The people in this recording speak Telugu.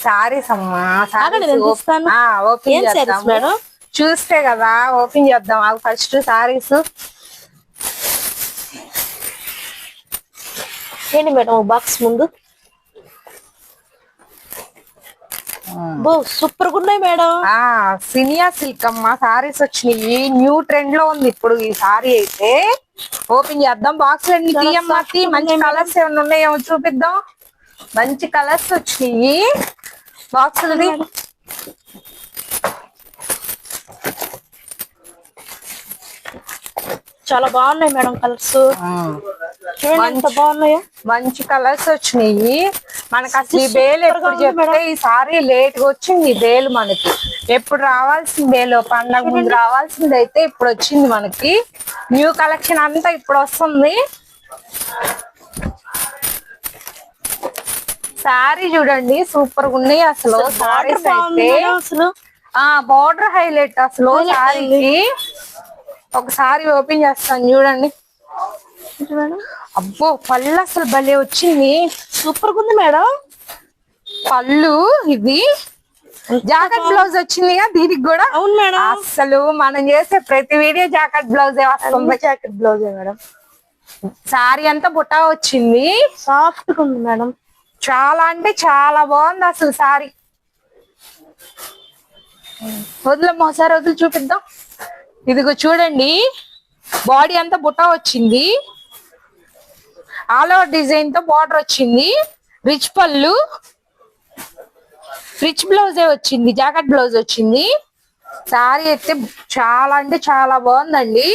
సారీస్ అమ్మా, ఓపెన్ చేద్దాం మేడం. చూస్తే కదా ఓపెన్ చేద్దాం. అవి ఫస్ట్ సారీస్ ఏంటి మేడం బాక్స్ ముందు సూపర్ గా ఉన్నాయి మేడం. సినియా సిల్క్ అమ్మా సారీస్ వచ్చినాయి. న్యూ ట్రెండ్ లో ఉంది ఇప్పుడు ఈ సారీ అయితే. ఓపెన్ చేద్దాం. బాక్స్ అన్ని తీయమ్మా. మంచి కలర్స్ ఏమైనా ఉన్నాయేమో చూపిద్దాం. మంచి కలర్స్ వచ్చినాయి బాక్సులది. చాలా బాగున్నాయి మేడం కలర్స్. ఎంత బాగున్నాయో. మంచి కలర్స్ వచ్చినాయి మనకి. అసలు ఈ బేల్ ఎప్పుడు చెప్తే ఈసారి లేట్ గా వచ్చింది ఈ బేల్ మనకి. ఎప్పుడు రావాల్సిన బేలు పండగ ముందు రావాల్సింది అయితే ఇప్పుడు వచ్చింది మనకి. న్యూ కలెక్షన్ అంతా ఇప్పుడు వస్తుంది. సారీ చూడండి సూపర్ గా ఉన్నాయి అసలు. సారీస్ అయితే అసలు బార్డర్ హైలైట్ అసలు సారీకి. ఒకసారి ఓపెన్ చేస్తాను చూడండి. అబ్బో పళ్ళు అసలు భలే వచ్చింది. సూపర్ గా ఉంది మేడం పళ్ళు. ఇది జాకెట్ బ్లౌజ్ వచ్చిందిగా దీనికి కూడా. అవును మేడం. అసలు మనం చేసే ప్రతి వీడియో జాకెట్ బ్లౌజ్ వస్తుంది. Jacket blouse madam. సారీ అంతా బుటా వచ్చింది. సాఫ్ట్ గా ఉంది మేడం. చాలా అంటే చాలా బాగుంది అసలు సారీ. వదిలేమ్మా ఒకసారి వదిలి చూపిద్దాం. ఇదిగో చూడండి బాడీ అంతా బుటా వచ్చింది. ఆల్ ఓవర్ డిజైన్ తో బార్డర్ వచ్చింది. రిచ్ పళ్ళు, రిచ్ బ్లౌజే వచ్చింది. జాకెట్ బ్లౌజ్ వచ్చింది. సారీ అయితే చాలా అంటే చాలా బాగుందండి.